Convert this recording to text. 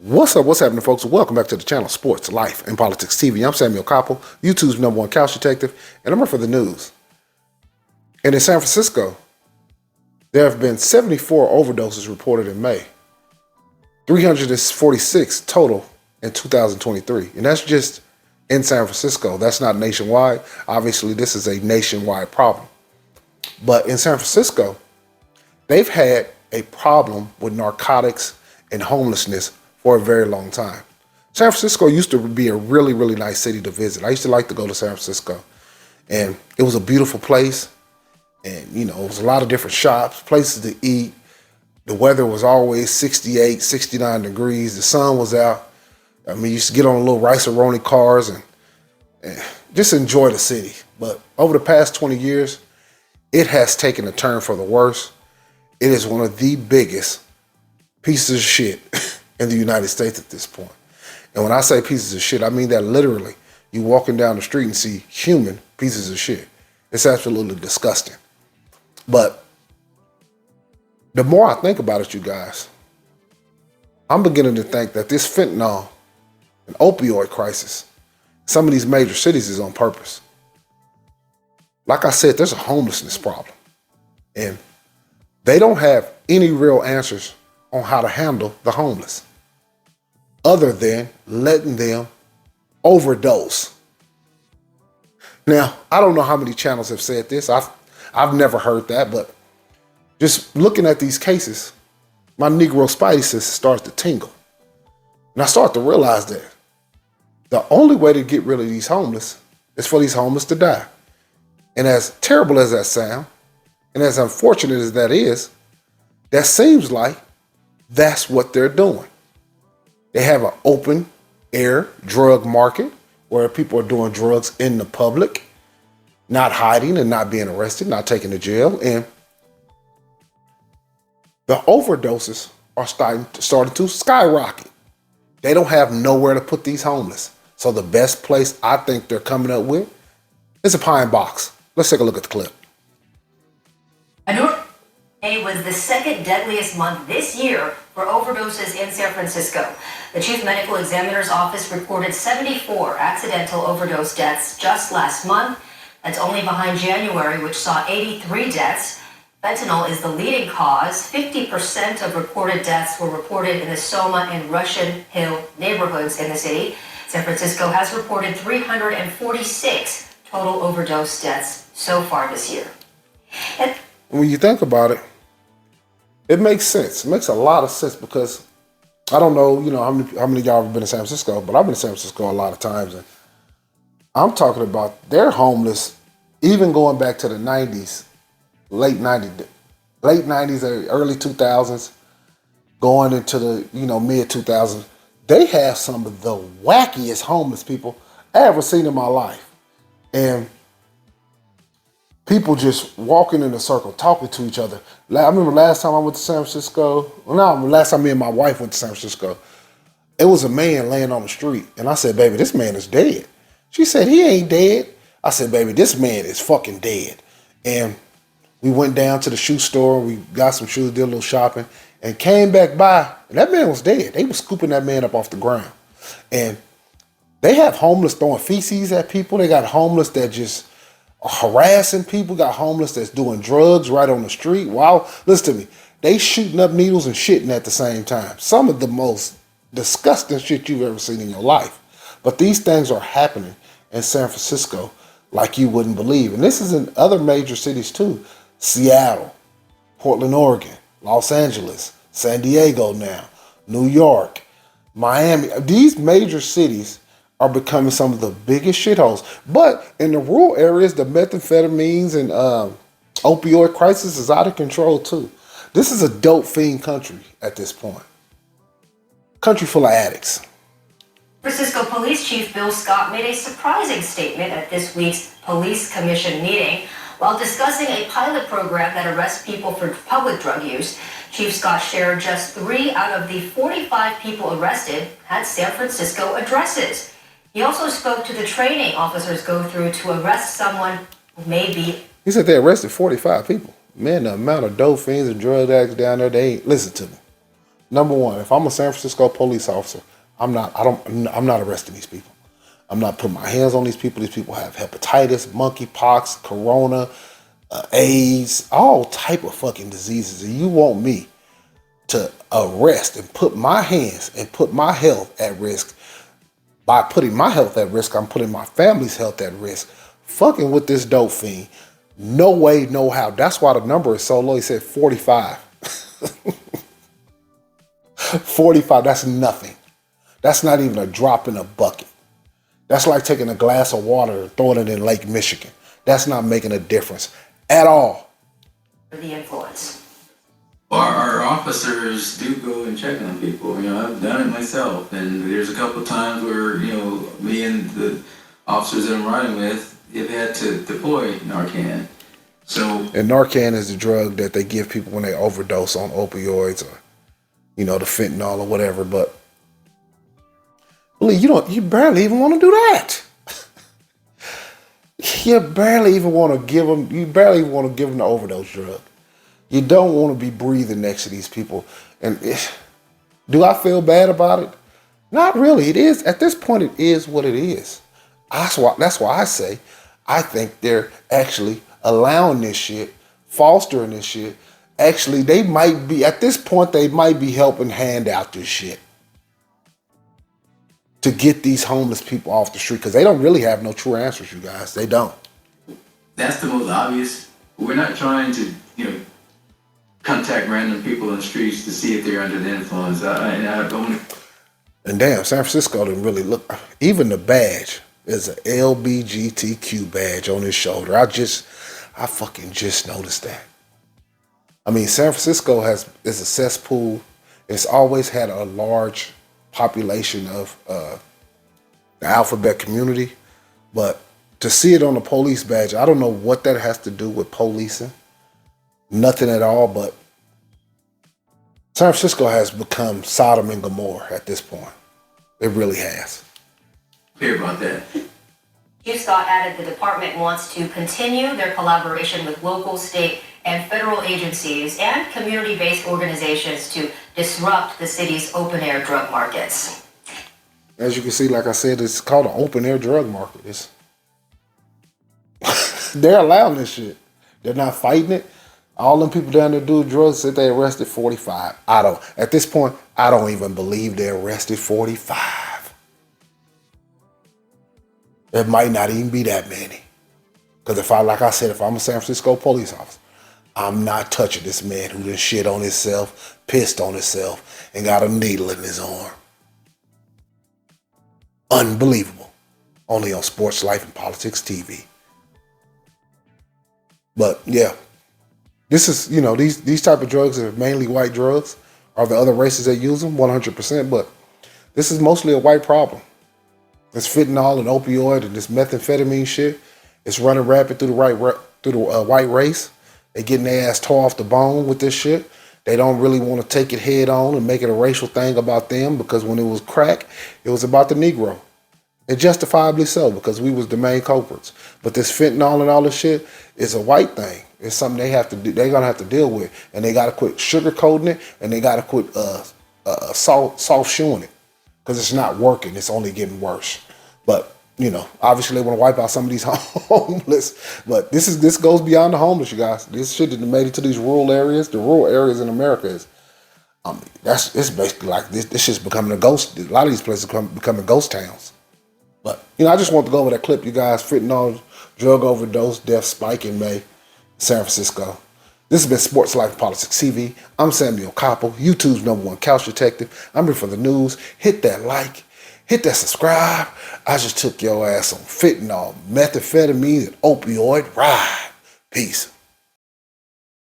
What's up? What's happening, folks? Welcome back to the channel Sports, Life, and Politics TV. I'm Samuel Koppel, YouTube's #1 couch detective, and I'm here for the news. And in San Francisco, there have been 74 overdoses reported in May, 346 total in 2023. And that's just in San Francisco. That's not nationwide. Obviously, this is a nationwide problem. But in San Francisco, they've had a problem with narcotics and homelessness for a very long time. San Francisco used to be a really, really nice city to visit. I used to like to go to San Francisco. And it was a beautiful place. And, it was a lot of different shops, places to eat. The weather was always 68, 69 degrees. The sun was out. I mean, you used to get on a little rice-a-roni cars and just enjoy the city. But over the past 20 years, it has taken a turn for the worse. It is one of the biggest pieces of shit in the United States at this point. And when I say pieces of shit, I mean that literally. You walking down the street and see human pieces of shit. It's absolutely disgusting. But the more I think about it, you guys, I'm beginning to think that this fentanyl and opioid crisis, some of these major cities, is on purpose. Like I said, there's a homelessness problem. And they don't have any real answers on how to handle the homeless, other than letting them overdose. Now, I don't know how many channels have said this. I've never heard that, but just looking at these cases, my Negro Spidey sense started to tingle. And I started to realize that the only way to get rid of these homeless is for these homeless to die. And as terrible as that sounds, and as unfortunate as that is, that seems like that's what they're doing. They have an open air drug market where people are doing drugs in the public, not hiding and not being arrested, not taken to jail. And the overdoses are starting to skyrocket. They don't have nowhere to put these homeless. So the best place I think they're coming up with is a pine box. Let's take a look at the clip. May was the second deadliest month this year for overdoses in San Francisco. The chief medical examiner's office reported 74 accidental overdose deaths just last month. That's only behind January, which saw 83 deaths. Fentanyl is the leading cause. 50% of reported deaths were reported in the Soma and Russian Hill neighborhoods in the city. San Francisco has reported 346 total overdose deaths so far this year. When you think about it, it makes sense. It makes a lot of sense because I don't know, how many of y'all have been to San Francisco, but I've been to San Francisco a lot of times. And I'm talking about they're homeless, even going back to the 90s, late 90s, early 2000s, going into the, mid 2000s. They have some of the wackiest homeless people I ever seen in my life. And people just walking in a circle, talking to each other. I remember last time I went to San Francisco, last time me and my wife went to San Francisco, it was a man laying on the street. And I said, baby, this man is dead. She said, he ain't dead. I said, baby, this man is fucking dead. And we went down to the shoe store, we got some shoes, did a little shopping, and came back by, and that man was dead. They were scooping that man up off the ground. And they have homeless throwing feces at people. They got homeless that just harassing people, got homeless that's doing drugs right on the street. Wow, listen to me. They shooting up needles and shitting at the same time. Some of the most disgusting shit you've ever seen in your life. But these things are happening in San Francisco like you wouldn't believe. And this is in other major cities too. Seattle, Portland, Oregon, Los Angeles, San Diego now, New York, Miami. These major cities are becoming some of the biggest shitholes. But in the rural areas, the methamphetamines and opioid crisis is out of control too. This is a dope fiend country at this point. Country full of addicts. Francisco Police Chief Bill Scott made a surprising statement at this week's Police Commission meeting. While discussing a pilot program that arrests people for public drug use, Chief Scott shared just 3 out of the 45 people arrested had San Francisco addresses. He also spoke to the training officers go through to arrest someone who may be. He said they arrested 45 people. Man, the amount of dope fiends and drug addicts down there, they ain't, listen to me. Number one, if I'm a San Francisco police officer, I'm not arresting these people. I'm not putting my hands on these people. These people have hepatitis, monkeypox, corona, AIDS, all type of fucking diseases. And you want me to arrest and put my hands and put my health at risk? By putting my health at risk, I'm putting my family's health at risk. Fucking with this dope fiend. No way, no how. That's why the number is so low. He said 45. 45, that's nothing. That's not even a drop in a bucket. That's like taking a glass of water and throwing it in Lake Michigan. That's not making a difference at all. The influence. Our officers do go and check on people. I've done it myself, and there's a couple of times where me and the officers that I'm riding with have had to deploy Narcan. And Narcan is the drug that they give people when they overdose on opioids or the fentanyl or whatever. But you barely even want to do that. You barely even want to give them the overdose drug. You don't want to be breathing next to these people. And do I feel bad about it? Not really. It is, at this point, it is what it is. That's why I say I think they're actually allowing this shit, fostering this shit. Actually, they might be, at this point, they might be helping hand out this shit to get these homeless people off the street, because they don't really have no true answers, you guys. They don't. That's the most obvious. We're not trying to, contact random people on the streets to see if they're under the influence. And damn, San Francisco didn't really look. Even the badge is an LBGTQ badge on his shoulder. I fucking just noticed that. I mean, San Francisco is a cesspool. It's always had a large population of the alphabet community, but to see it on the police badge, I don't know what that has to do with policing. Nothing at all, but San Francisco has become Sodom and Gomorrah at this point. It really has. Hear about that. Chief Scott added the department wants to continue their collaboration with local, state, and federal agencies and community-based organizations to disrupt the city's open-air drug markets. As you can see, like I said, it's called an open-air drug market. They're allowing this shit. They're not fighting it. All them people down there doing drugs said they arrested 45. At this point, I don't even believe they arrested 45. It might not even be that many. Because if I'm a San Francisco police officer, I'm not touching this man who done shit on himself, pissed on himself, and got a needle in his arm. Unbelievable. Only on Sports Life and Politics TV. But yeah, this is, these type of drugs are mainly white drugs. Are the other races that use them? 100%. But this is mostly a white problem. This fentanyl and opioid and this methamphetamine shit, it's running rapid through the white race. They getting their ass tore off the bone with this shit. They don't really want to take it head on and make it a racial thing about them, because when it was crack, it was about the Negro. And justifiably so, because we was the main culprits. But this fentanyl and all this shit is a white thing. It's something they're gonna have to deal with, and they gotta quit sugarcoating it, and they gotta quit soft shoeing it, because it's not working. It's only getting worse. But obviously they want to wipe out some of these homeless. But this goes beyond the homeless, you guys. This shit that made it to these rural areas. The rural areas in America is, it's basically like this shit's becoming a ghost. A lot of these places becoming ghost towns. But I just want to go over that clip, you guys. Fentanyl drug overdose death spike in May, San Francisco. This has been Sports Life and Politics TV. I'm Samuel Koppel, YouTube's #1 couch detective. I'm here for the news. Hit that like, hit that subscribe. I just took your ass on fentanyl, methamphetamine, and opioid ride. Peace.